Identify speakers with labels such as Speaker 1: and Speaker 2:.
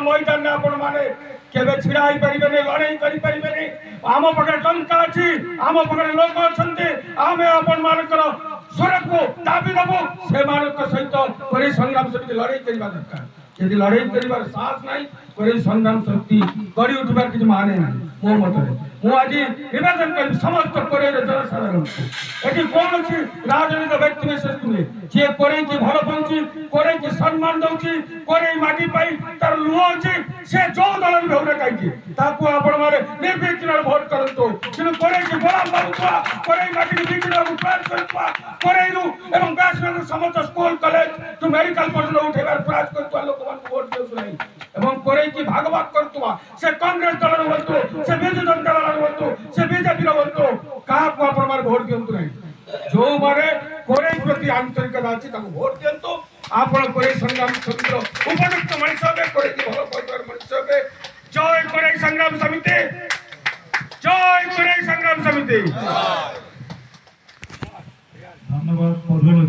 Speaker 1: मैदान में आपण माने केबे छिड़ा ही परिबेने लड़ाई करि परिबेने आम पाखे टंका अछि आम पाखे लोक अछंती आमे आपण मानकर स्वर को दाबी दबो से मानक सहित कोई संग्राम समिति लड़ाई करबा दरकार यदि लड़ाई करबार साहस नहीं कोई संग्राम समिति करी उठबार किछ माने नहीं मो मतरे मु आज निवेदन कर समस्त कोरे जनसाधारण एटी कोन अछि राजनीतिक व्यक्ति विशेष नुहे जे कोरे की भल पहुंची कोरे की सम्मान दउची कोरे माटी पाई तार लुह अछि से जो दलन भेउरे काई ताकू आपण मारे निर्विघ्न वोट करंतो किनु कोरे की गोलाम बाबुआ कोरे माटी विघ्न उपार करतवा कोरे नु एवं गासनगर समस्त स्कूल कॉलेज तो मेडिकल पढ़लो उठेबार प्रयास करतवा लोकमान वोट देउ नहीं एवं कोरे की भागभाग करतवा से कांग्रेस दल होतो से बीजेपी दल होतो से बीजेपी होतो का को आपण मारे वोट देउ नहीं जो मारे कोरे प्रति आंतरिकता अछि ताको वोट देंतो आपण कोरे संग्राम समिति उपयुक्त मनुष्य बे कोरे की भलो परिवार मनुष्य बे जय कोरे संग्राम समिति जय कोरे संग्राम समिति
Speaker 2: धन्यवाद।